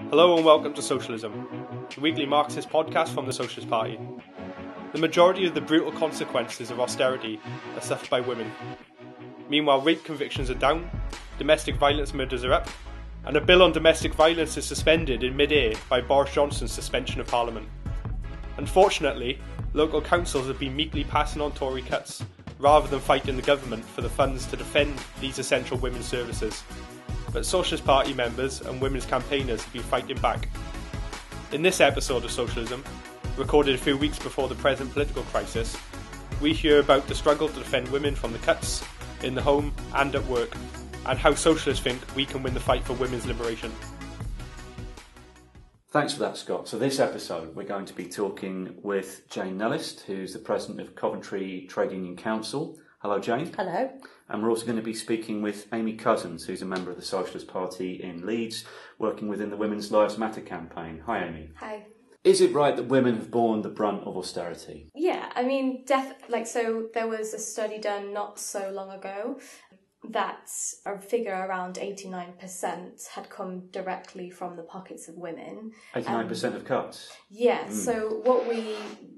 Hello and welcome to Socialism, the weekly Marxist podcast from the Socialist Party. The majority of the brutal consequences of austerity are suffered by women. Meanwhile, rape convictions are down, domestic violence murders are up, and a bill on domestic violence is suspended in mid-air by Boris Johnson's suspension of Parliament. Unfortunately, local councils have been meekly passing on Tory cuts, rather than fighting the government for the funds to defend these essential women's services. But Socialist Party members and women's campaigners have been fighting back. In this episode of Socialism, recorded a few weeks before the present political crisis, we hear about the struggle to defend women from the cuts in the home and at work, and how socialists think we can win the fight for women's liberation. Thanks for that, Scott. So this episode we're going to be talking with Jane Nellist, who's the President of Coventry Trade Union Council. Hello, Jane. Hello. And we're also going to be speaking with Amy Cousins, who's a member of the Socialist Party in Leeds, working within the Women's Lives Matter campaign. Hi, Amy. Hi. Is it right that women have borne the brunt of austerity? Yeah, I mean, so there was a study done not so long ago that a figure around 89% had come directly from the pockets of women. 89% of cuts? Yeah, so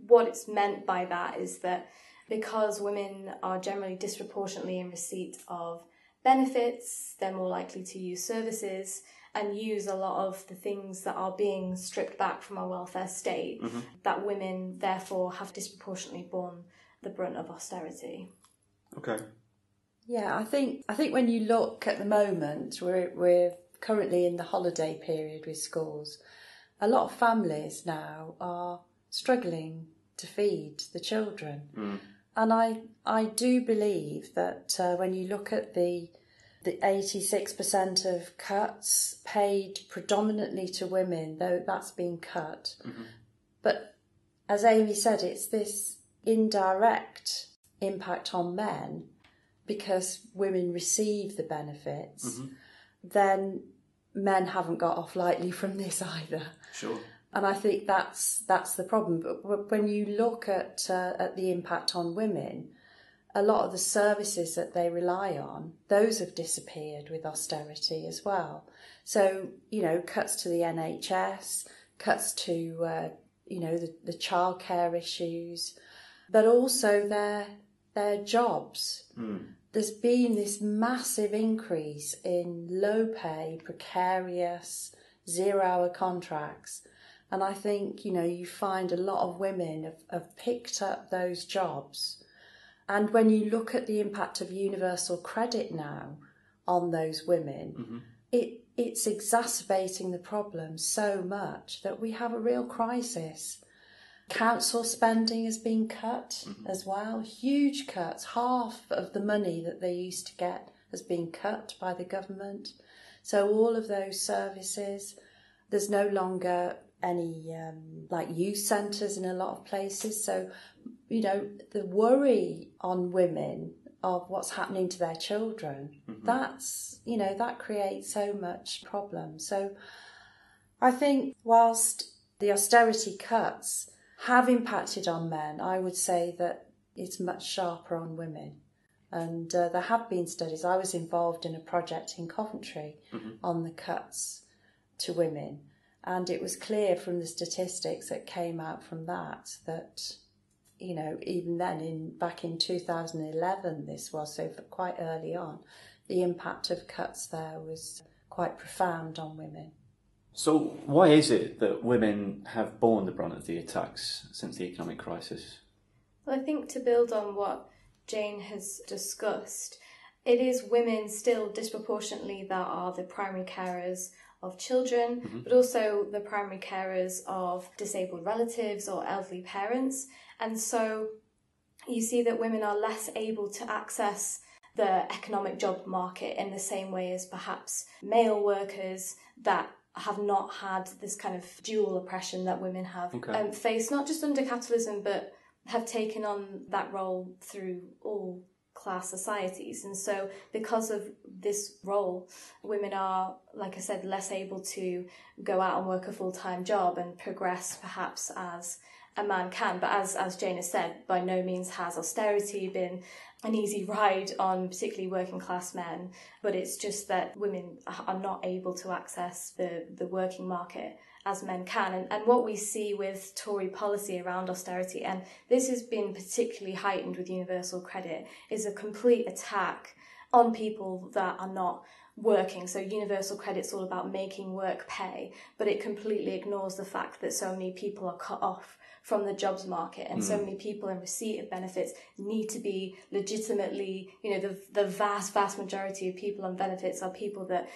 what it's meant by that is that because women are generally disproportionately in receipt of benefits, they're more likely to use services and use a lot of the things that are being stripped back from our welfare state, that women therefore have disproportionately borne the brunt of austerity. Okay. Yeah, I think when you look at the moment, we're currently in the holiday period with schools. A lot of families now are struggling to feed the children. And I do believe that when you look at the 86% of cuts paid predominantly to women, though that's been cut. But as Amy said, it's this indirect impact on men because women receive the benefits. Then men haven't got off lightly from this either. Sure. And I think that's the problem. But when you look at the impact on women, a lot of the services that they rely on, those have disappeared with austerity as well. So, cuts to the NHS, cuts to, the childcare issues, but also their jobs. There's been this massive increase in low pay, precarious, 0-hour contracts. And I think, you find a lot of women have picked up those jobs. And when you look at the impact of universal credit now on those women, it's exacerbating the problem so much that we have a real crisis. Council spending has been cut as well, huge cuts. Half of the money that they used to get has been cut by the government. So all of those services, there's no longer any youth centres in a lot of places. So, the worry on women of what's happening to their children, that creates so much problem. So I think whilst the austerity cuts have impacted on men, I would say that it's much sharper on women. And there have been studies. I was involved in a project in Coventry on the cuts to women. And it was clear from the statistics that came out from that, even then, back in 2011, this was, so quite early on, the impact of cuts there was quite profound on women. So why is it that women have borne the brunt of the attacks since the economic crisis? Well, I think to build on what Jane has discussed, it is women still disproportionately that are the primary carers of children, but also the primary carers of disabled relatives or elderly parents. And so you see that women are less able to access the economic job market in the same way as perhaps male workers that have not had this kind of dual oppression that women have faced, not just under capitalism, but have taken on that role through all class societies. And so because of this role, women are, like I said, less able to go out and work a full-time job and progress perhaps as a man can. But as Jane has said, by no means has austerity been an easy ride on particularly working class men, but it's just that women are not able to access the working market as men can. And what we see with Tory policy around austerity, and this has been particularly heightened with universal credit, is a complete attack on people that are not working. So universal credit's all about making work pay, but it completely ignores the fact that so many people are cut off from the jobs market, and so many people in receipt of benefits need to be legitimately, the vast majority of people on benefits are people that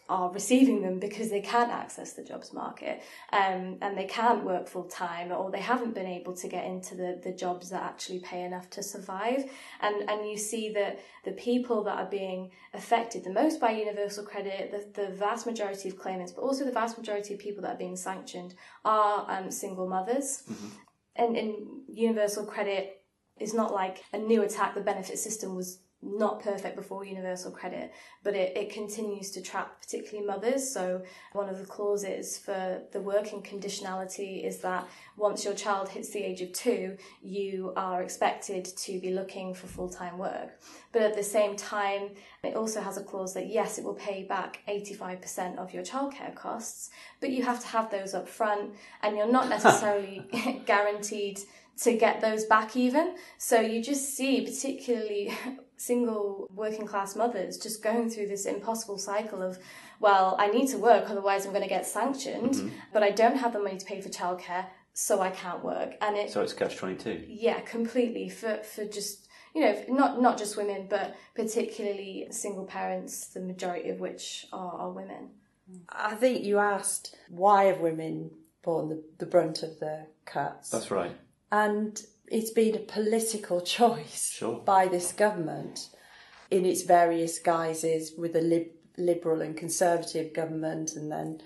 are receiving them because they can't access the jobs market, and they can't work full time, or they haven't been able to get into the jobs that actually pay enough to survive. And you see that the people that are being affected the most by universal credit, the vast majority of claimants, but also the vast majority of people that are being sanctioned, are single mothers. And universal credit is not like a new attack. The benefit system was not perfect before universal credit, but it continues to trap particularly mothers. So one of the clauses for the working conditionality is that once your child hits the age of 2, you are expected to be looking for full-time work. But at the same time, it also has a clause that yes, it will pay back 85% of your childcare costs, but you have to have those up front, and you're not necessarily guaranteed to get those back even. So you just see particularly single working class mothers just going through this impossible cycle of, well, I need to work, otherwise I'm going to get sanctioned, but I don't have the money to pay for childcare, so I can't work. And so it's catch-22. Yeah, completely, for just, not just women, but particularly single parents, the majority of which are women. I think you asked, why have women borne the brunt of the cuts? That's right. And it's been a political choice by this government in its various guises, with a Liberal and Conservative government and then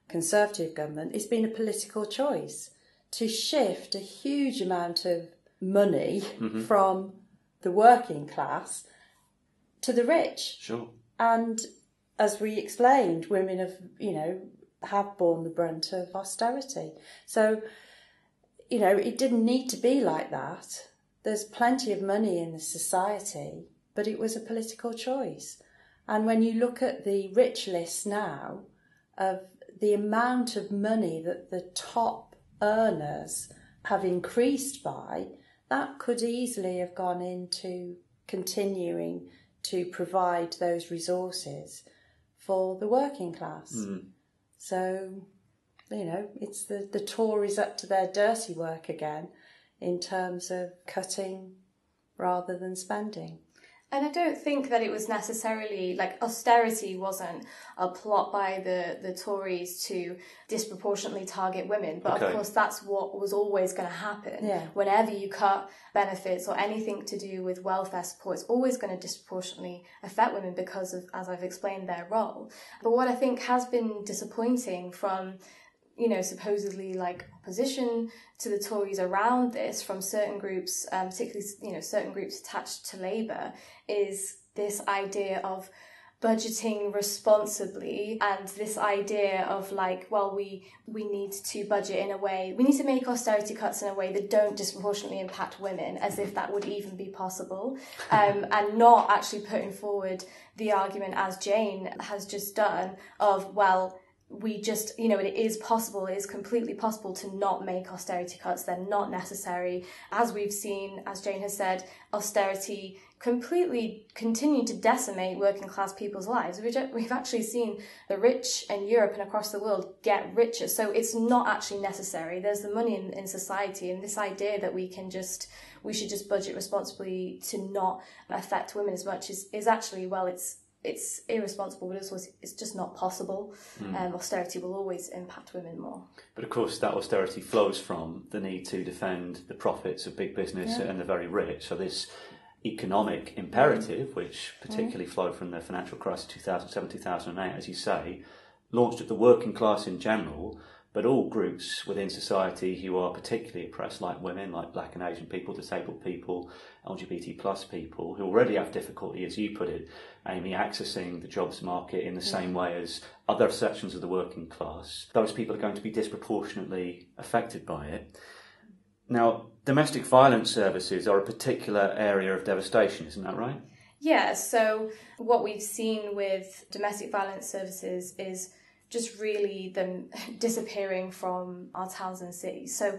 Conservative government. It's been a political choice to shift a huge amount of money from the working class to the rich. Sure. And as we explained, women have borne the brunt of austerity. So, it didn't need to be like that. There's plenty of money in the society, but it was a political choice. And when you look at the rich list now of the amount of money that the top earners have increased by, that could easily have gone into continuing to provide those resources for the working class. So, it's the Tories up to their dirty work again in terms of cutting rather than spending. And I don't think that it was necessarily, austerity wasn't a plot by the Tories to disproportionately target women. But of course, that's what was always going to happen. Yeah. Whenever you cut benefits or anything to do with welfare support, it's always going to disproportionately affect women because of, as I've explained, their role. But what I think has been disappointing from supposedly opposition to the Tories around this from certain groups, particularly, certain groups attached to Labour, is this idea of budgeting responsibly, and this idea of we need to budget in a way, we need to make austerity cuts in a way that don't disproportionately impact women, as if that would even be possible, and not actually putting forward the argument, as Jane has just done, of, well, we just, it is possible, it is completely possible to not make austerity cuts. They're not necessary. As we've seen, as Jane has said, austerity completely continued to decimate working class people's lives. We've actually seen the rich in Europe and across the world get richer. So it's not actually necessary. There's the money in society, and this idea that we should just budget responsibly to not affect women as much is actually, well, it's irresponsible, but it's just not possible. Austerity will always impact women more. But of course, that austerity flows from the need to defend the profits of big business and the very rich. So this economic imperative, which particularly flowed from the financial crisis 2007-2008, as you say, launched at the working class in general, but all groups within society who are particularly oppressed, like women, like black and Asian people, disabled people, LGBT plus people, who already have difficulty, as you put it, Amy, accessing the jobs market in the same way as other sections of the working class. Those people are going to be disproportionately affected by it. Now, domestic violence services are a particular area of devastation, isn't that right? Yeah, so what we've seen with domestic violence services is just really them disappearing from our towns and cities. So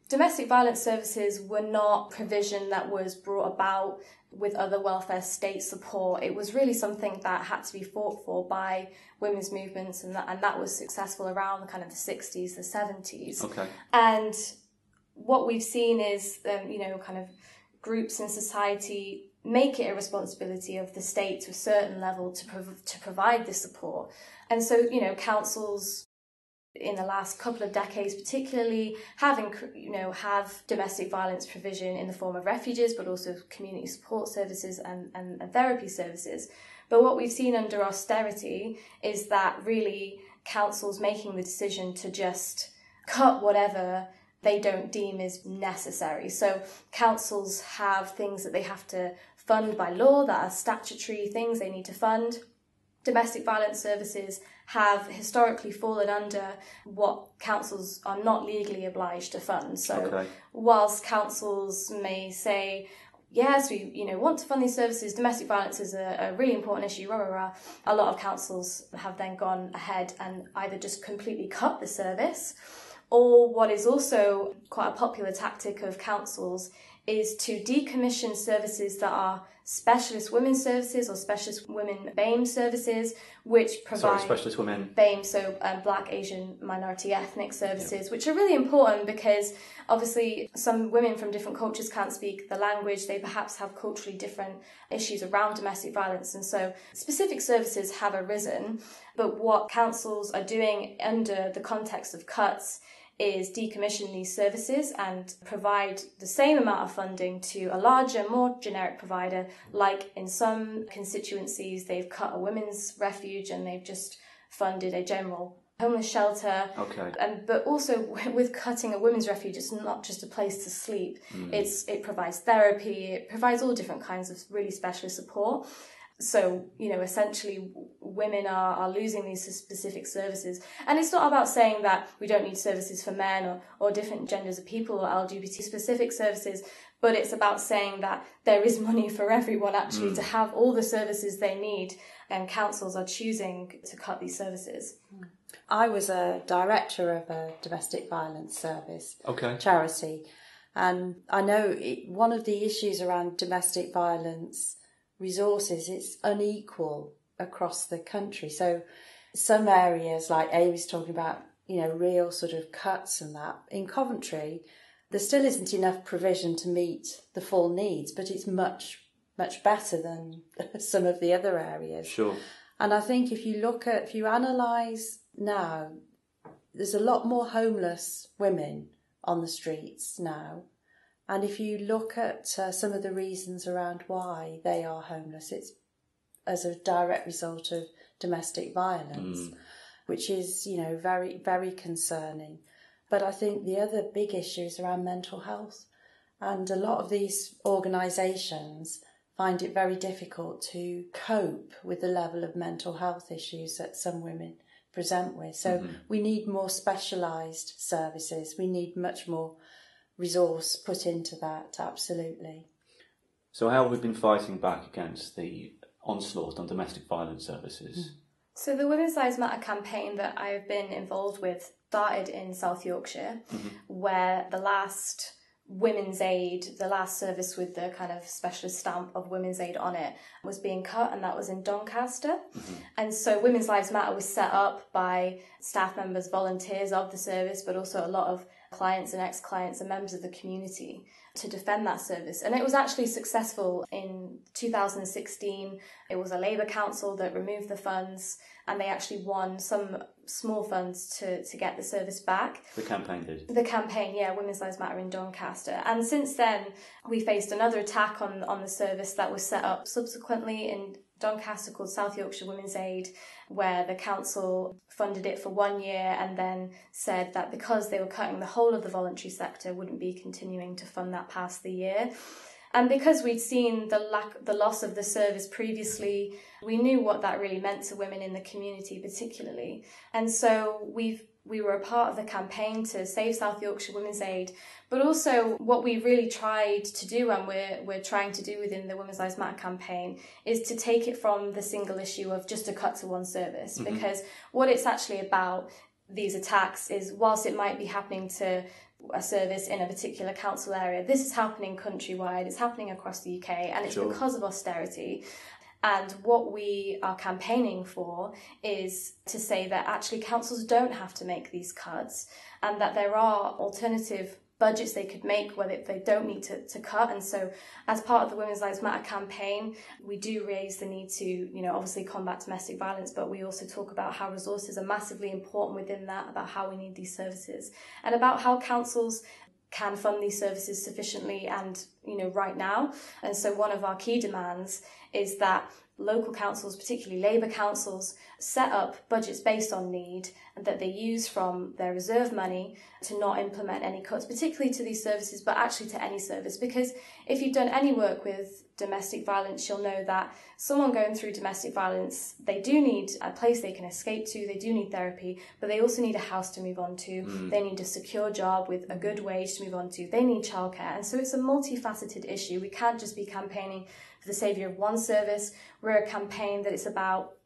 domestic violence services were not provision that was brought about with other welfare state support. It was really something that had to be fought for by women's movements, and that was successful around kind of the 60s, the 70s. Okay. And what we've seen is, kind of groups in society make it a responsibility of the state to a certain level to provide this support. And so, councils in the last couple of decades particularly have domestic violence provision in the form of refuges, but also community support services and therapy services. But what we've seen under austerity is that really councils making the decision to just cut whatever they don't deem is necessary. So councils have things that they have to fund by law that are statutory things they need to fund. Domestic violence services have historically fallen under what councils are not legally obliged to fund. So whilst councils may say, yes, we want to fund these services, domestic violence is a really important issue, a lot of councils have then gone ahead and either just completely cut the service, or what is also quite a popular tactic of councils is to decommission services that are specialist women's services or specialist women BAME services, which provide... specialist women... BAME, so Black, Asian, minority ethnic services, which are really important because obviously some women from different cultures can't speak the language, they perhaps have culturally different issues around domestic violence, and so specific services have arisen. But what councils are doing under the context of cuts is decommission these services and provide the same amount of funding to a larger, more generic provider. Like in some constituencies, they've cut a women's refuge and they've just funded a general homeless shelter. Okay. But also with cutting a women's refuge, it's not just a place to sleep. It provides therapy, it provides all different kinds of really specialist support. So, essentially women are losing these specific services. And it's not about saying that we don't need services for men or different genders of people or LGBT specific services, but it's about saying that there is money for everyone actually to have all the services they need, and councils are choosing to cut these services. I was a director of a domestic violence service charity, and I know one of the issues around domestic violence resources, it's unequal across the country. So some areas, like Amy's talking about, real sort of cuts and that. In Coventry, there still isn't enough provision to meet the full needs, but it's much, much better than some of the other areas. Sure. And I think if you analyse now, there's a lot more homeless women on the streets now. And if you look at some of the reasons around why they are homeless, it's as a direct result of domestic violence, which is, very, very concerning. But I think the other big issue is around mental health. And a lot of these organisations find it very difficult to cope with the level of mental health issues that some women present with. So we need more specialised services. We need much more resource put into that, absolutely. So how have we been fighting back against the onslaught on domestic violence services? So the Women's Lives Matter campaign that I've been involved with started in South Yorkshire, where the last Women's Aid, the last service with the kind of specialist stamp of Women's Aid on it, was being cut, and that was in Doncaster. And so Women's Lives Matter was set up by staff members, volunteers of the service, but also a lot of clients and ex-clients and members of the community to defend that service. And it was actually successful. In 2016, it was a Labour council that removed the funds, and they actually won some small funds to get the service back. The campaign did? The campaign, yeah, Women's Lives Matter in Doncaster. And since then, we faced another attack on the service that was set up subsequently in Doncaster called South Yorkshire Women's Aid, where the council funded it for 1 year and then said that because they were cutting the whole of the voluntary sector, wouldn't be continuing to fund that past the year. And because we'd seen the loss of the service previously, we knew what that really meant to women in the community particularly. And so we've we were a part of the campaign to save South Yorkshire Women's Aid, but also what we really tried to do, and we're trying to do within the Women's Lives Matter campaign, is to take it from the single issue of just a cut to one service, because what it's actually about, these attacks, is whilst it might be happening to a service in a particular council area, this is happening countrywide, it's happening across the UK, and it's because of austerity. And what we are campaigning for is to say that actually councils don't have to make these cuts, and that there are alternative budgets they could make where they don't need to cut. And so as part of the Women's Lives Matter campaign, we do raise the need to, obviously combat domestic violence, but we also talk about how resources are massively important within that, about how we need these services, and about how councils can fund these services sufficiently and, right now. And so one of our key demands is that local councils, particularly Labour councils, set up budgets based on need, and that they use from their reserve money to not implement any cuts, particularly to these services, but actually to any service. Because if you've done any work with domestic violence, you'll know that someone going through domestic violence, they do need a place they can escape to, they do need therapy, but they also need a house to move on to, they need a secure job with a good wage to move on to, they need childcare. And so it's a multifaceted issue. We can't just be campaigning for the saviour of one service. We're a campaign that is about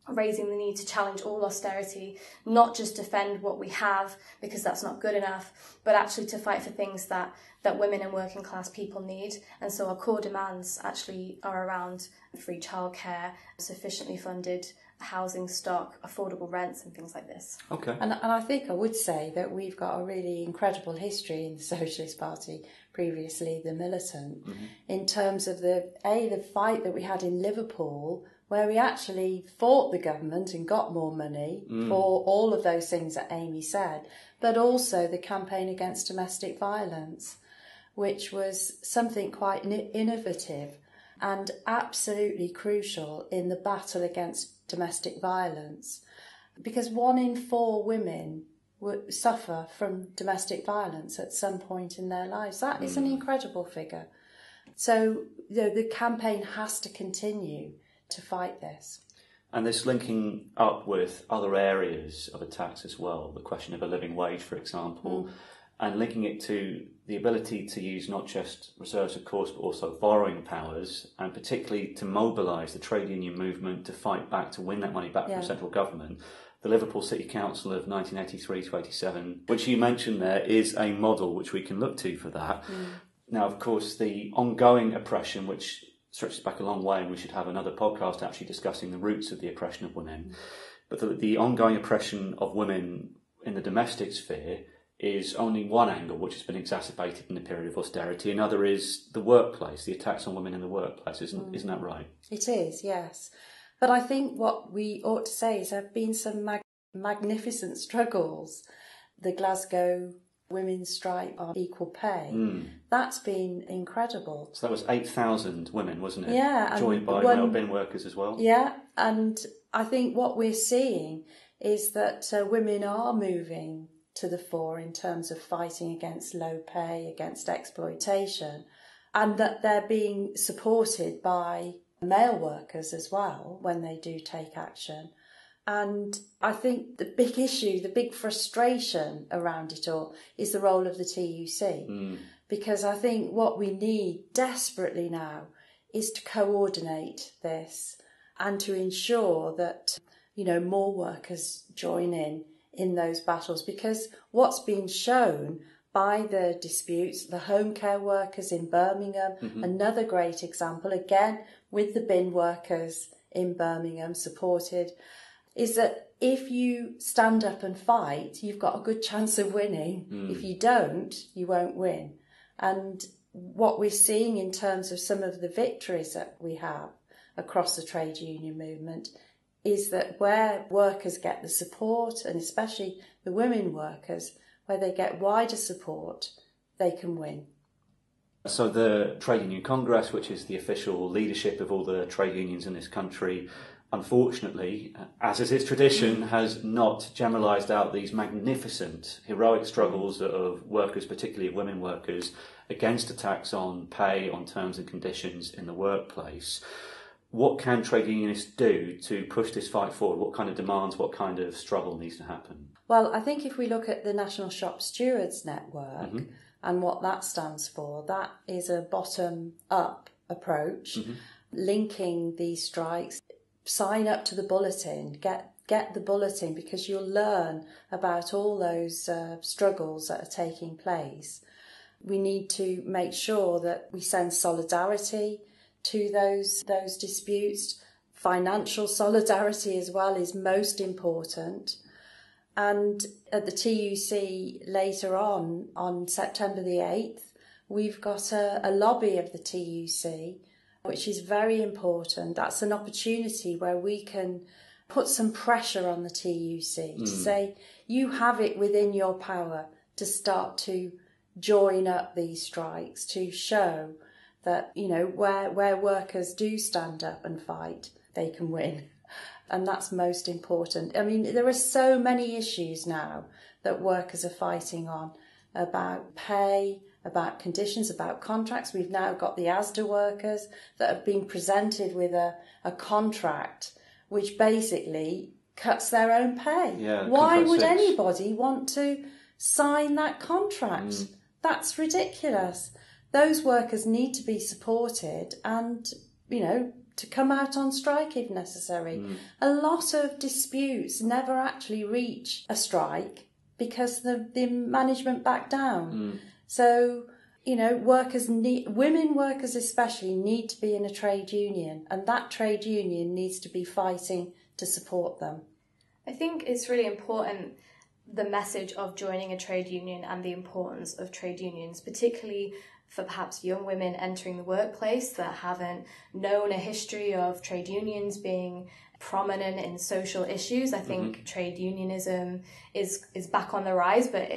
raising the need to challenge all austerity, not just defend what we have because that's not good enough, but actually to fight for things that women and working class people need. And so our core demands actually are around free childcare, sufficiently funded housing stock, affordable rents and things like this. Okay. And I think I would say that we've got a really incredible history in the Socialist Party, previously the militant, in terms of the fight that we had in Liverpool, where we actually fought the government and got more money for all of those things that Amy said, but also the campaign against domestic violence, which was something quite innovative and absolutely crucial in the battle against domestic violence, because 1 in 4 women would suffer from domestic violence at some point in their lives. That is an incredible figure. So the campaign has to continue to fight this. And this linking up with other areas of attacks as well, the question of a living wage, for example, and linking it to the ability to use not just reserves, of course, but also borrowing powers, and particularly to mobilise the trade union movement to fight back, to win that money back from central government. The Liverpool City Council of 1983 to 87, which you mentioned there, is a model which we can look to for that. Now, of course, the ongoing oppression, which stretches back a long way, and we should have another podcast actually discussing the roots of the oppression of women. But the ongoing oppression of women in the domestic sphere is only one angle which has been exacerbated in the period of austerity. Another is the workplace, the attacks on women in the workplace. Isn't that right? It is, yes. But I think what we ought to say is there have been some magnificent struggles. The Glasgow women's strike on equal pay, that's been incredible. So that was 8,000 women, wasn't it? Yeah. Joined by male bin workers as well. Yeah, and I think what we're seeing is that women are moving to the fore in terms of fighting against low pay, against exploitation, and that they're being supported by male workers as well when they do take action. And I think the big issue, the big frustration around it all is the role of the TUC. Because I think what we need desperately now is to coordinate this and to ensure that, more workers join in those battles. Because what's been shown by the disputes, the home care workers in Birmingham, another great example, again, with the bin workers in Birmingham supported, is that if you stand up and fight, you've got a good chance of winning. If you don't, you won't win. And what we're seeing in terms of some of the victories that we have across the trade union movement is that where workers get the support, and especially the women workers, where they get wider support, they can win. So the Trade Union Congress, which is the official leadership of all the trade unions in this country, unfortunately, as is its tradition, has not generalised out these magnificent, heroic struggles of workers, particularly of women workers, against attacks on pay, on terms and conditions in the workplace. What can trade unionists do to push this fight forward? What kind of demands, what kind of struggle needs to happen? Well, I think if we look at the National Shop Stewards Network and what that stands for, that is a bottom-up approach, linking these strikes. Sign up to the bulletin, get the bulletin, because you'll learn about all those struggles that are taking place. We need to make sure that we send solidarity to those disputes. Financial solidarity as well is most important. And at the TUC later on September the 8th, we've got a lobby of the TUC, which is very important. That's an opportunity where we can put some pressure on the TUC to say, you have it within your power to start to join up these strikes, to show that, you know, where workers do stand up and fight, they can win. And that's most important. I mean, there are so many issues now that workers are fighting on, about pay, about conditions, about contracts. We've now got the ASDA workers that have been presented with a contract which basically cuts their own pay. Yeah, why would 6. anybody want to sign that contract? That's ridiculous. Those workers need to be supported and, you know, to come out on strike if necessary. A lot of disputes never actually reach a strike because the management back down. So, you know, women workers especially need to be in a trade union, and that trade union needs to be fighting to support them. I think it's really important, the message of joining a trade union and the importance of trade unions, particularly for perhaps young women entering the workplace that haven't known a history of trade unions being prominent in social issues. I think trade unionism is back on the rise, but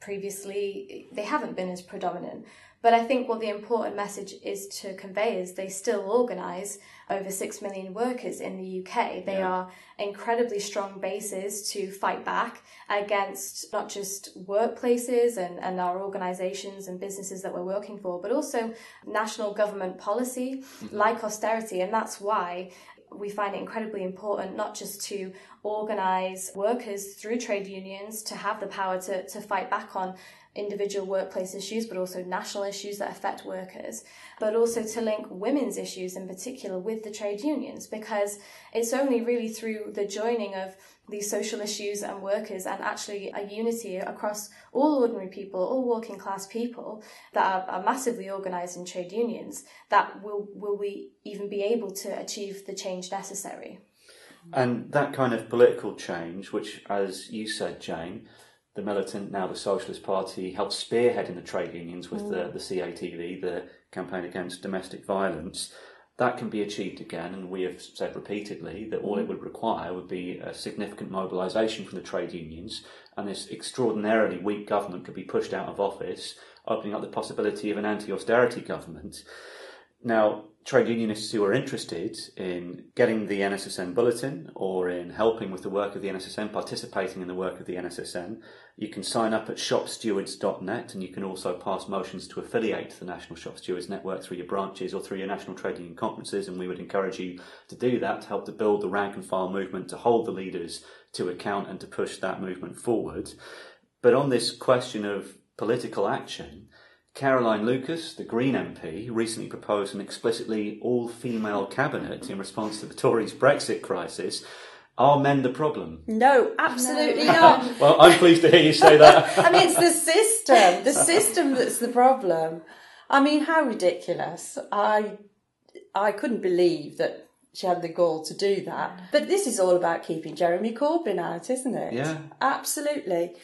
previously they haven't been as predominant. But I think what the important message is to convey is they still organise over 6 million workers in the UK. They are incredibly strong bases to fight back against not just workplaces and our organisations and businesses that we're working for, but also national government policy like austerity. And that's why we find it incredibly important not just to organise workers through trade unions to have the power to fight back on individual workplace issues, but also national issues that affect workers, but also to link women's issues in particular with the trade unions, because it's only really through the joining of these social issues and workers and actually a unity across all ordinary people, all working class people that are massively organised in trade unions that will we even be able to achieve the change necessary. And that kind of political change, which, as you said, Jane, the militant, now the Socialist Party, helped spearhead in the trade unions with the CATV, the Campaign Against Domestic Violence, that can be achieved again. And we have said repeatedly that all it would require would be a significant mobilisation from the trade unions, and this extraordinarily weak government could be pushed out of office, opening up the possibility of an anti-austerity government. Now, trade unionists who are interested in getting the NSSN bulletin or in helping with the work of the NSSN, participating in the work of the NSSN, you can sign up at shopstewards.net, and you can also pass motions to affiliate to the National Shop Stewards Network through your branches or through your national trade union conferences, and we would encourage you to do that to help to build the rank and file movement, to hold the leaders to account and to push that movement forward. But on this question of political action, Caroline Lucas, the Green MP, recently proposed an explicitly all-female cabinet in response to the Tories' Brexit crisis. Are men the problem? No, absolutely not. Well, I'm pleased to hear you say that. I mean, it's the system that's the problem. I mean, how ridiculous. I couldn't believe that she had the gall to do that. But this is all about keeping Jeremy Corbyn out, isn't it? Yeah. Absolutely.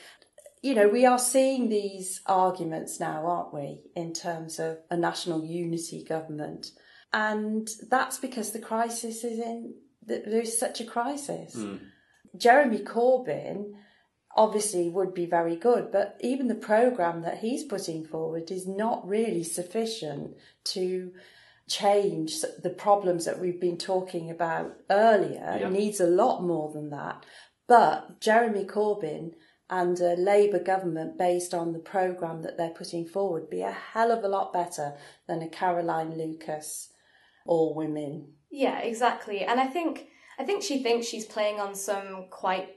You know, we are seeing these arguments now, aren't we, in terms of a national unity government. And that's because the crisis is there is such a crisis. Jeremy Corbyn obviously would be very good, but even the programme that he's putting forward is not really sufficient to change the problems that we've been talking about earlier. Yeah. It needs a lot more than that. But Jeremy Corbyn and a Labour government based on the programme that they're putting forward be a hell of a lot better than a Caroline Lucas all women. Yeah, exactly. And I think she thinks she's playing on some quite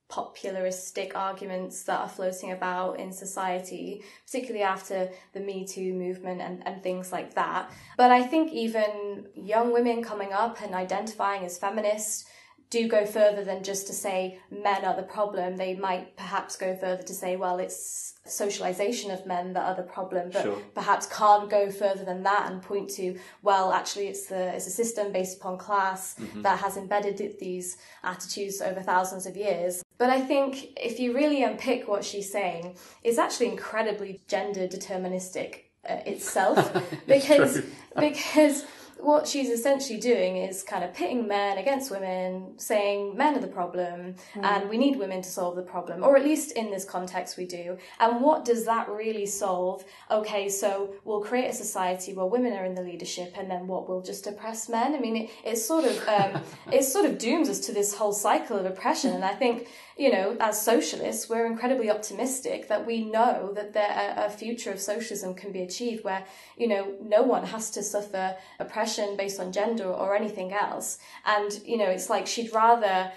popularistic arguments that are floating about in society, particularly after the Me Too movement and things like that. But I think even young women coming up and identifying as feminists do go further than just to say men are the problem. They might perhaps go further to say, well, it's socialization of men that are the problem, but perhaps can't go further than that and point to, well, actually it's a system based upon class that has embedded these attitudes over thousands of years. But I think if you really unpick what she's saying, it's actually incredibly gender deterministic itself, because what she's essentially doing is kind of pitting men against women, saying men are the problem and we need women to solve the problem, or at least in this context we do. And what does that really solve? Okay, so we'll create a society where women are in the leadership, and then what, we'll just oppress men? I mean, it sort of dooms us to this whole cycle of oppression. And I think, you know, as socialists, we're incredibly optimistic that we know that a future of socialism can be achieved where, you know, no one has to suffer oppression based on gender or anything else. And, you know, it's like she'd rather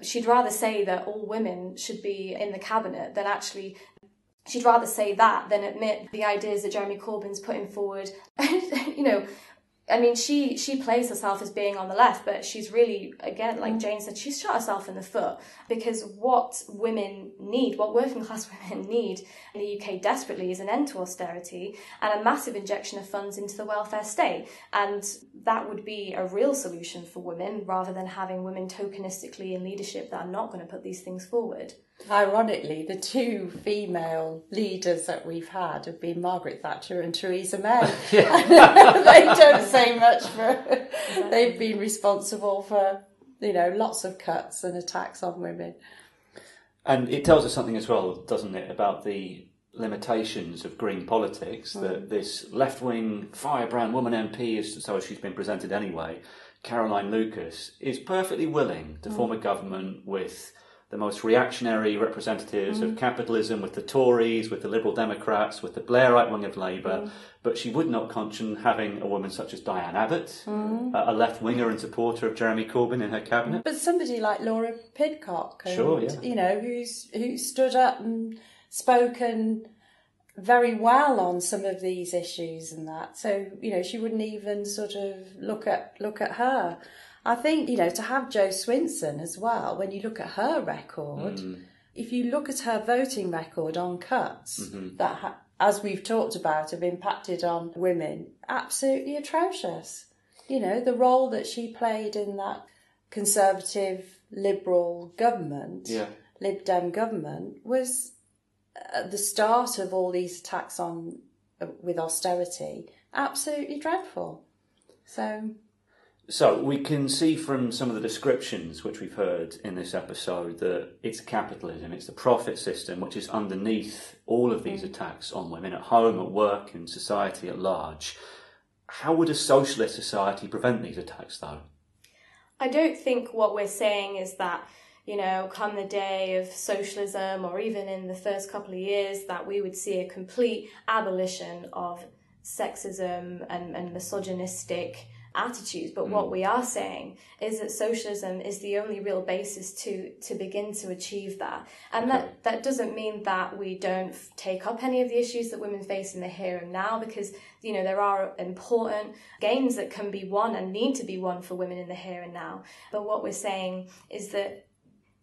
say that all women should be in the cabinet than actually, she'd rather say that than admit the ideas that Jeremy Corbyn's putting forward. You know, I mean, she plays herself as being on the left, but she's really, again, like Jane said, she's shot herself in the foot, because what women need, what working class women need in the UK desperately is an end to austerity and a massive injection of funds into the welfare state. And that would be a real solution for women, rather than having women tokenistically in leadership that are not going to put these things forward. Ironically, the two female leaders that we've had have been Margaret Thatcher and Theresa May. They don't say much for... They've been responsible for, you know, lots of cuts and attacks on women. And it tells us something as well, doesn't it, about the limitations of green politics, that this left-wing, firebrand woman MP, so she's been presented anyway, Caroline Lucas, is perfectly willing to form a government with the most reactionary representatives of capitalism, with the Tories, with the Liberal Democrats, with the Blairite wing of Labour, but she would not conscience having a woman such as Diane Abbott, a left-winger and supporter of Jeremy Corbyn, in her cabinet. But somebody like Laura Pidcock, and, you know, who stood up and spoken very well on some of these issues and that. So, you know, she wouldn't even sort of look at her. I think, you know, to have Jo Swinson as well, when you look at her record, if you look at her voting record on cuts that, as we've talked about, have impacted on women, absolutely atrocious. You know, the role that she played in that Conservative Liberal government, Lib Dem government, was at the start of all these attacks on with austerity, absolutely dreadful. So we can see from some of the descriptions which we've heard in this episode that it's capitalism, it's the profit system which is underneath all of these attacks on women at home, at work, and society at large. How would a socialist society prevent these attacks, though? I don't think what we're saying is that, you know, come the day of socialism, or even in the first couple of years, that we would see a complete abolition of sexism and misogynistic attitudes. But what we are saying is that socialism is the only real basis to begin to achieve that. And that doesn't mean that we don't take up any of the issues that women face in the here and now, because, you know, there are important gains that can be won and need to be won for women in the here and now. But what we're saying is that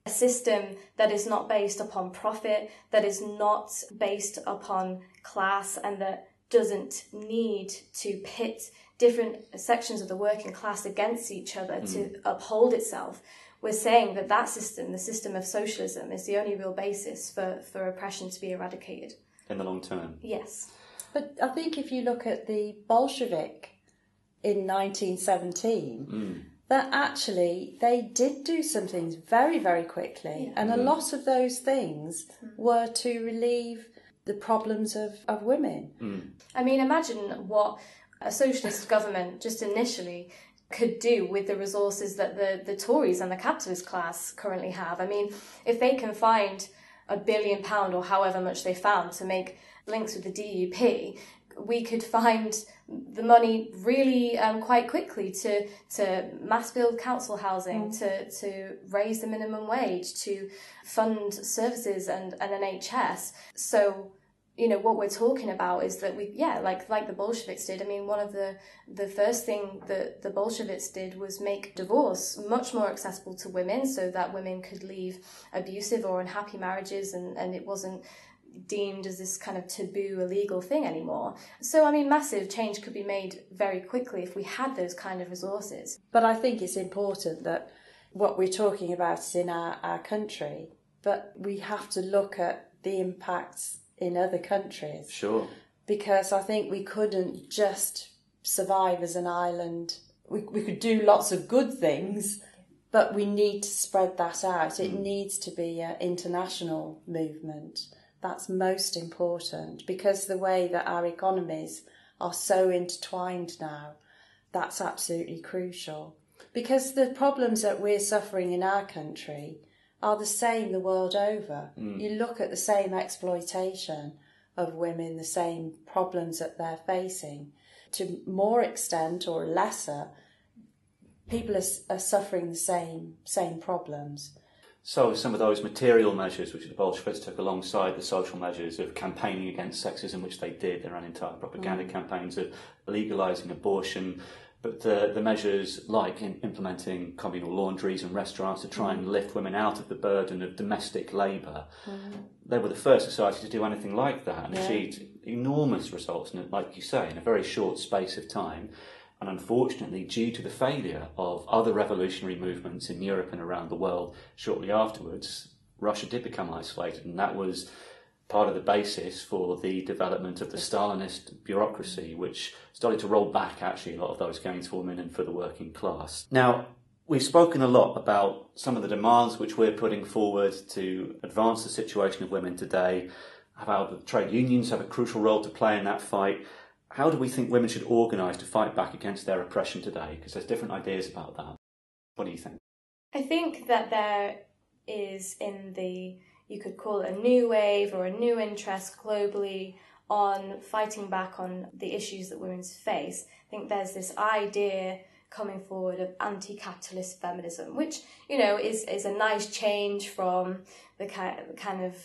a system that is not based upon profit, that is not based upon class, and that doesn't need to pit different sections of the working class against each other to uphold itself. We're saying that system, the system of socialism, is the only real basis for oppression to be eradicated. In the long term? Yes. But I think if you look at the Bolshevik in 1917, that actually they did do some things very, very quickly. And a lot of those things were to relieve the problems of women. I mean, imagine what a socialist government just initially could do with the resources that the Tories and the capitalist class currently have. I mean, if they can find £1 billion or however much they found to make links with the DUP, we could find the money really quite quickly to mass build council housing, to raise the minimum wage, to fund services and an NHS. So, what we're talking about is that like the Bolsheviks did. I mean, one of the first thing that the Bolsheviks did was make divorce much more accessible to women, so that women could leave abusive or unhappy marriages, and it wasn't deemed as this kind of taboo, illegal thing anymore. So, I mean, massive change could be made very quickly if we had those kind of resources. But I think it's important that what we're talking about is in our country, but we have to look at the impacts in other countries. Sure. Because I think we couldn't just survive as an island. We could do lots of good things, but we need to spread that out. It needs to be an international movement. That's most important, because the way that our economies are so intertwined now, that's absolutely crucial. Because the problems that we're suffering in our country are the same the world over. You look at the same exploitation of women, the same problems that they're facing. To more extent or lesser, people are suffering the same problems. So some of those material measures which the Bolsheviks took alongside the social measures of campaigning against sexism, which they did, they ran entire propaganda campaigns of legalising abortion, but the measures like implementing communal laundries and restaurants to try and lift women out of the burden of domestic labour, they were the first society to do anything like that and achieved enormous results, like you say, in a very short space of time. And unfortunately, due to the failure of other revolutionary movements in Europe and around the world shortly afterwards, Russia did become isolated, and that was part of the basis for the development of the Stalinist bureaucracy, which started to roll back actually a lot of those gains for women and for the working class. Now, we've spoken a lot about some of the demands which we're putting forward to advance the situation of women today, how the trade unions have a crucial role to play in that fight. How do we think women should organise to fight back against their oppression today? Because there's different ideas about that. What do you think? I think that there is you could call it a new wave or a new interest globally on fighting back on the issues that women face. I think there's this idea coming forward of anti-capitalist feminism, which, is a nice change from the kind of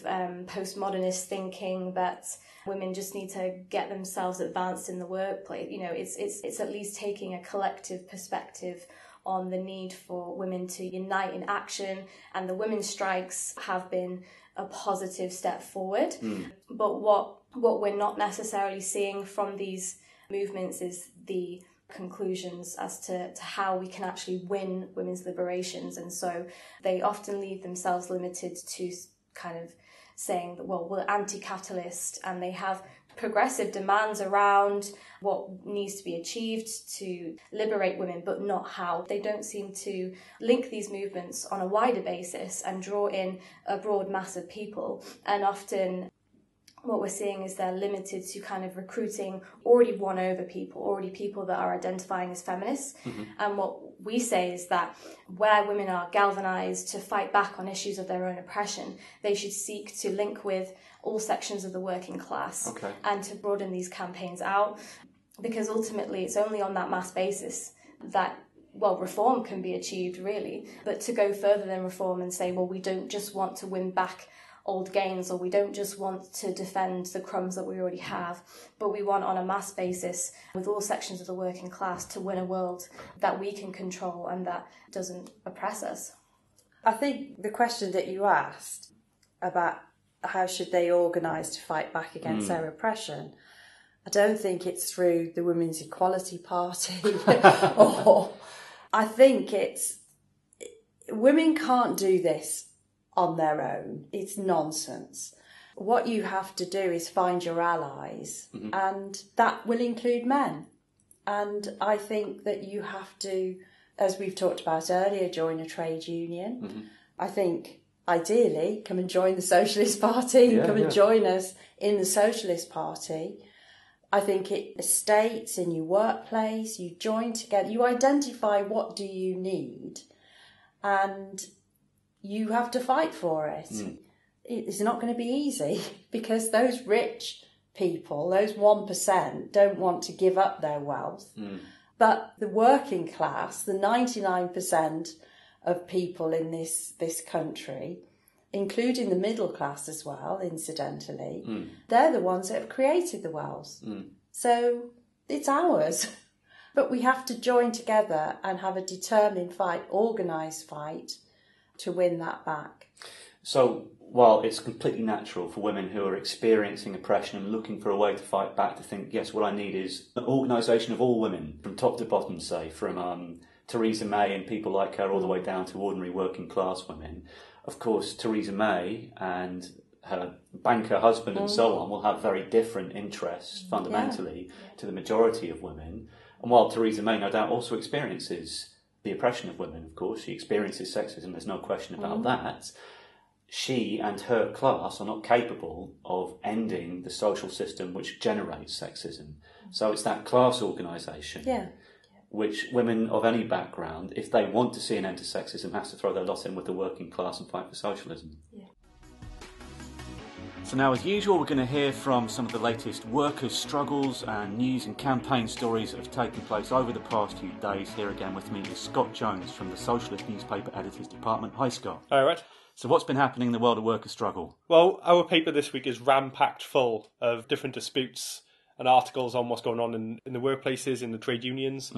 postmodernist thinking that women just need to get themselves advanced in the workplace. It's at least taking a collective perspective on the need for women to unite in action, and the women's strikes have been a positive step forward. But what we're not necessarily seeing from these movements is the conclusions as to how we can actually win women's liberations. And so they often leave themselves limited to kind of saying that, well, we're anti-capitalist, and they have progressive demands around what needs to be achieved to liberate women, but not how. They don't seem to link these movements on a wider basis and draw in a broad mass of people. And often what we're seeing is they're limited to kind of recruiting already won-over people that are identifying as feminists. And what we say is that where women are galvanised to fight back on issues of their own oppression, they should seek to link with all sections of the working class and to broaden these campaigns out, because ultimately it's only on that mass basis that reform can be achieved, really. But to go further than reform and say, well, we don't just want to win back old gains, or we don't just want to defend the crumbs that we already have, but we want on a mass basis with all sections of the working class to win a world that we can control and that doesn't oppress us. I think the question that you asked about how should they organise to fight back against their oppression, I don't think it's through the Women's Equality Party or I think it's women can't do this on their own. It's nonsense. What you have to do is find your allies, and that will include men. And I think that you have to, as we've talked about earlier, join a trade union. I think ideally come and join the Socialist Party, and join us in the Socialist Party. I think it states in your workplace, you join together, you identify what do you need, and you have to fight for it. It's not going to be easy because those rich people, those 1%, don't want to give up their wealth. But the working class, the 99% of people in this country, including the middle class as well, incidentally, they're the ones that have created the wealth. So it's ours. But we have to join together and have a determined fight, organised fight, to win that back. So while it's completely natural for women who are experiencing oppression and looking for a way to fight back to think, yes, what I need is an organisation of all women, from top to bottom, say, from Theresa May and people like her all the way down to ordinary working class women. Of course, Theresa May and her banker husband and so on will have very different interests fundamentally to the majority of women. And while Theresa May no doubt also experiences the oppression of women, of course, she experiences sexism, there's no question about that, she and her class are not capable of ending the social system which generates sexism. So it's that class organisation which women of any background, if they want to see an end to sexism, has to throw their lot in with the working class and fight for socialism. So now, as usual, we're going to hear from some of the latest workers' struggles and news and campaign stories that have taken place over the past few days. Here again with me is Scott Jones from the Socialist newspaper editors department. Hi, Scott. All right. So what's been happening in the world of workers' struggle? Well, our paper this week is ram-packed full of different disputes and articles on what's going on in the workplaces, in the trade unions,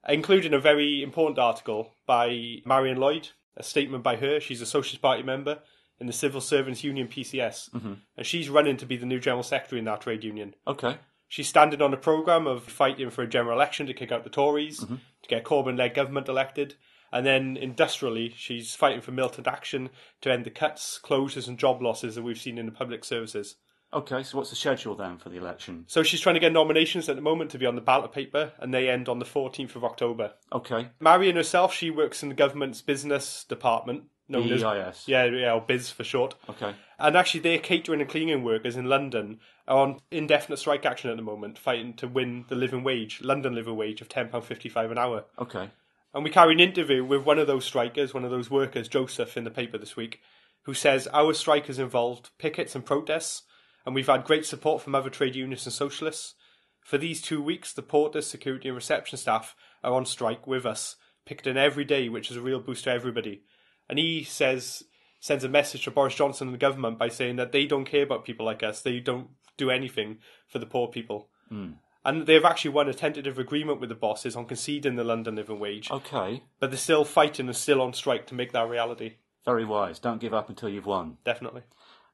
including a very important article by Marion Lloyd, a statement by her. She's a Socialist Party member in the Civil Servants Union, PCS, and she's running to be the new General Secretary in that trade union. Okay. She's standing on a programme of fighting for a general election to kick out the Tories, to get Corbyn-led government elected, and then industrially, she's fighting for militant action to end the cuts, closures and job losses that we've seen in the public services. Okay, so what's the schedule then for the election? So she's trying to get nominations at the moment to be on the ballot paper, and they end on the 14th of October. Okay. Marion herself, she works in the government's business department. BEIS. Yeah, or BIS for short. Okay. And actually, their catering and cleaning workers in London are on indefinite strike action at the moment, fighting to win the London living wage of £10.55 an hour. Okay. And we carry an interview with one of those strikers, one of those workers, Joseph, in the paper this week, who says our strike has involved pickets and protests, and we've had great support from other trade unions and socialists. For these 2 weeks, the porters, security and reception staff are on strike with us, picketing every day, which is a real boost to everybody. And he sends a message to Boris Johnson and the government by saying that they don't care about people like us. They don't do anything for the poor people. And they've actually won a tentative agreement with the bosses on conceding the London living wage. Okay. But they're still fighting and still on strike to make that reality. Very wise. Don't give up until you've won. Definitely.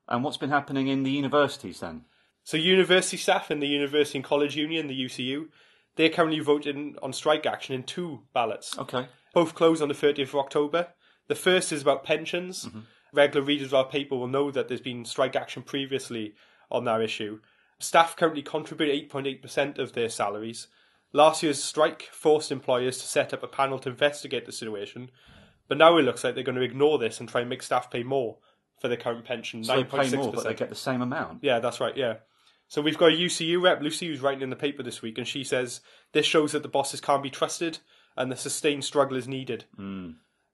And what's been happening in the universities then? So university staff in the University and College Union, the UCU, they're currently voting on strike action in 2 ballots. Okay. Both close on the 30th of October. The first is about pensions. Regular readers of our paper will know that there's been strike action previously on that issue. Staff currently contribute 8.8% of their salaries. Last year's strike forced employers to set up a panel to investigate the situation, but now it looks like they're going to ignore this and try and make staff pay more for their current pension. So they pay more, but they get the same amount? Yeah, that's right, yeah. So we've got a UCU rep, Lucy, who's writing in the paper this week, and she says this shows that the bosses can't be trusted and the sustained struggle is needed.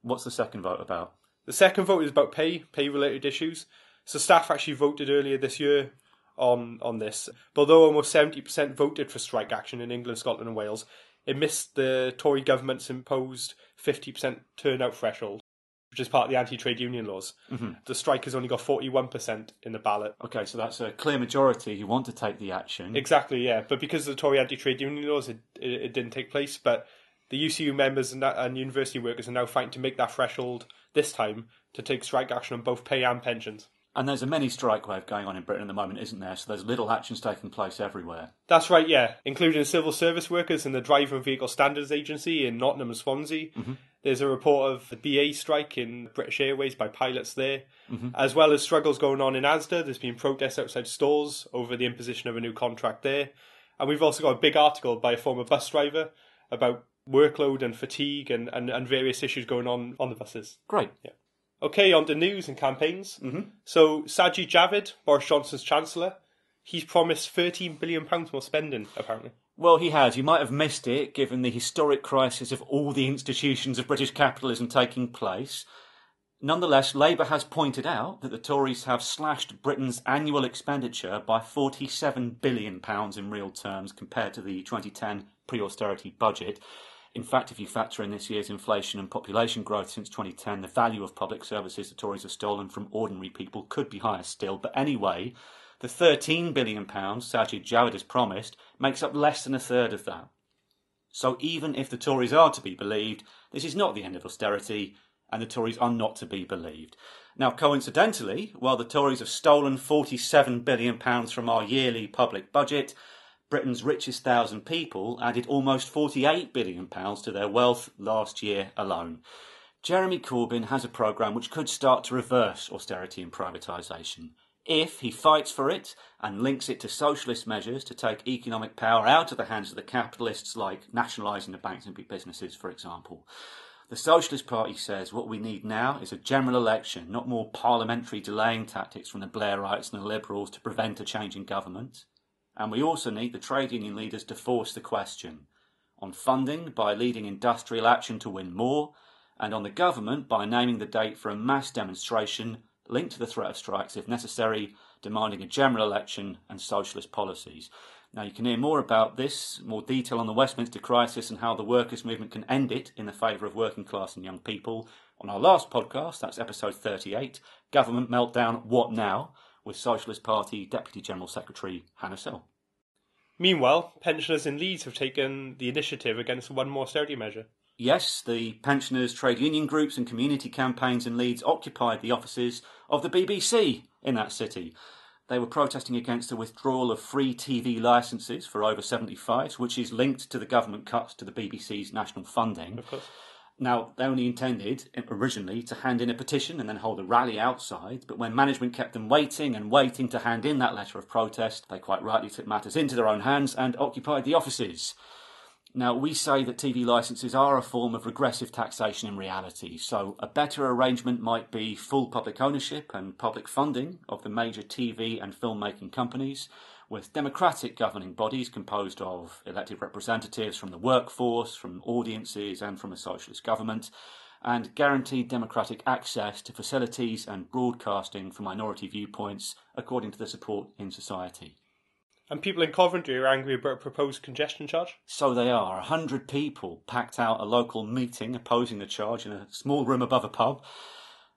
What's the second vote about? The second vote is about pay-related issues. So staff actually voted earlier this year on this. But although almost 70% voted for strike action in England, Scotland and Wales, it missed the Tory government's imposed 50% turnout threshold, which is part of the anti-trade union laws. The strike has only got 41% in the ballot. Okay, so that's a clear majority who want to take the action. Exactly, yeah. But because of the Tory anti-trade union laws, it didn't take place. But the UCU members and university workers are now fighting to make that threshold this time to take strike action on both pay and pensions. And there's a mini strike wave going on in Britain at the moment, isn't there? So there's little actions taking place everywhere. That's right, yeah. Including civil service workers and the Driver and Vehicle Standards Agency in Nottingham and Swansea. There's a report of the BA strike in British Airways by pilots there. As well as struggles going on in Asda. There's been protests outside stores over the imposition of a new contract there. And we've also got a big article by a former bus driver about workload and fatigue and various issues going on the buses. Great. Yeah. Okay, on to news and campaigns. So Sajid Javid, Boris Johnson's Chancellor, he's promised £13 billion more spending, apparently. Well, he has. You might have missed it, given the historic crisis of all the institutions of British capitalism taking place. Nonetheless, Labour has pointed out that the Tories have slashed Britain's annual expenditure by £47 billion in real terms compared to the 2010 pre-austerity budget. In fact, if you factor in this year's inflation and population growth since 2010, the value of public services the Tories have stolen from ordinary people could be higher still. But anyway, the £13 billion Sajid Javid has promised makes up less than a third of that. So even if the Tories are to be believed, this is not the end of austerity, and the Tories are not to be believed. Now, coincidentally, while the Tories have stolen £47 billion from our yearly public budget, Britain's richest 1,000 people added almost £48 billion to their wealth last year alone. Jeremy Corbyn has a programme which could start to reverse austerity and privatisation if he fights for it and links it to socialist measures to take economic power out of the hands of the capitalists, like nationalising the banks and big businesses, for example. The Socialist Party says what we need now is a general election, not more parliamentary delaying tactics from the Blairites and the Liberals to prevent a change in government. And we also need the trade union leaders to force the question. On funding, by leading industrial action to win more, and on the government by naming the date for a mass demonstration linked to the threat of strikes if necessary, demanding a general election and socialist policies. Now, you can hear more about this, more detail on the Westminster crisis and how the workers' movement can end it in the favour of working class and young people on our last podcast, that's episode 38, Government Meltdown, What Now?, with Socialist Party Deputy General Secretary Hannah Sell. Meanwhile, pensioners in Leeds have taken the initiative against one more austerity measure. Yes, the pensioners, trade union groups and community campaigns in Leeds occupied the offices of the BBC in that city. They were protesting against the withdrawal of free TV licences for over 75s, which is linked to the government cuts to the BBC's national funding. Of course. Now, they only intended originally to hand in a petition and then hold a rally outside, but when management kept them waiting and waiting to hand in that letter of protest, they quite rightly took matters into their own hands and occupied the offices. Now, we say that TV licences are a form of regressive taxation in reality, so a better arrangement might be full public ownership and public funding of the major TV and filmmaking companies, with democratic governing bodies composed of elected representatives from the workforce, from audiences and from a socialist government, and guaranteed democratic access to facilities and broadcasting for minority viewpoints according to the support in society. And people in Coventry are angry about a proposed congestion charge? So they are. 100 people packed out a local meeting opposing the charge in a small room above a pub.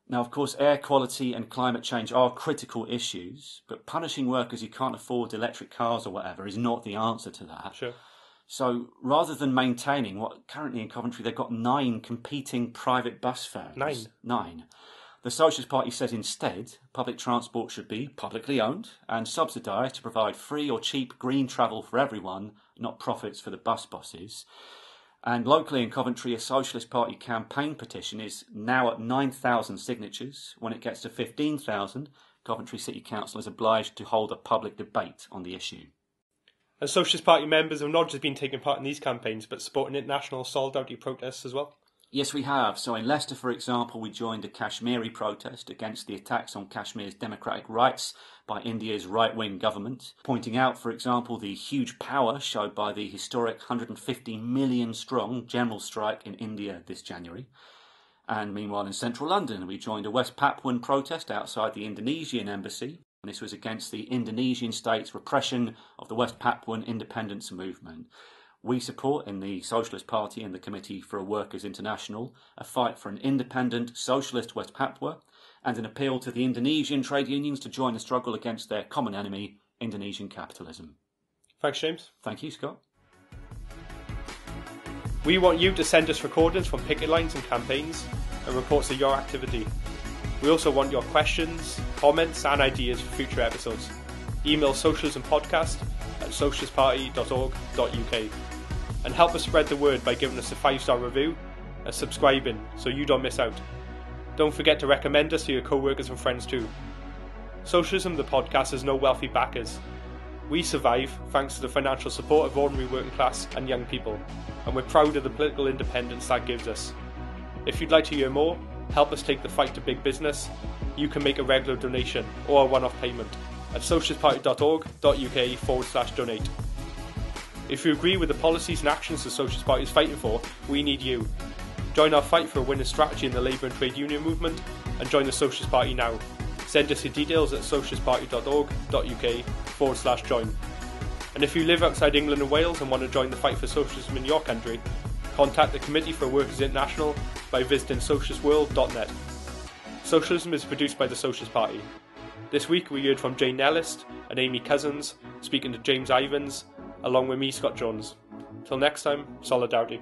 Now, of course, air quality and climate change are critical issues, but punishing workers who can't afford electric cars or whatever is not the answer to that. Sure. So rather than maintaining what currently in Coventry they've got 9 competing private bus firms. 9. The Socialist Party says instead public transport should be publicly owned and subsidised to provide free or cheap green travel for everyone, not profits for the bus bosses. And locally in Coventry, a Socialist Party campaign petition is now at 9,000 signatures. When it gets to 15,000, Coventry City Council is obliged to hold a public debate on the issue. And Socialist Party members have not just been taking part in these campaigns, but supporting international solidarity protests as well. Yes, we have. So in Leicester, for example, we joined a Kashmiri protest against the attacks on Kashmir's democratic rights by India's right-wing government, pointing out, for example, the huge power showed by the historic 150 million strong general strike in India this January. And meanwhile, in central London, we joined a West Papuan protest outside the Indonesian embassy. And this was against the Indonesian state's repression of the West Papuan independence movement. We support in the Socialist Party and the Committee for a Workers' International a fight for an independent socialist West Papua and an appeal to the Indonesian trade unions to join the struggle against their common enemy, Indonesian capitalism. Thanks, James. Thank you, Scott. We want you to send us recordings from picket lines and campaigns and reports of your activity. We also want your questions, comments and ideas for future episodes. Email socialismpodcast@socialistparty.org.uk and help us spread the word by giving us a 5-star review and subscribing so you don't miss out. Don't forget to recommend us to your co-workers and friends too. Socialism, the podcast, has no wealthy backers. We survive thanks to the financial support of ordinary working class and young people, and we're proud of the political independence that gives us. If you'd like to hear more, help us take the fight to big business, you can make a regular donation or a one-off payment at socialistparty.org.uk/donate. If you agree with the policies and actions the Socialist Party is fighting for, we need you. Join our fight for a winning strategy in the labour and trade union movement and join the Socialist Party now. Send us your details at socialistparty.org.uk/join. And if you live outside England and Wales and want to join the fight for socialism in your country, contact the Committee for Workers International by visiting socialistworld.net. Socialism is produced by the Socialist Party. This week we heard from Jane Nellis and Amy Cousins, speaking to James Ivans, along with me, Scott Jones. Till next time, solidarity.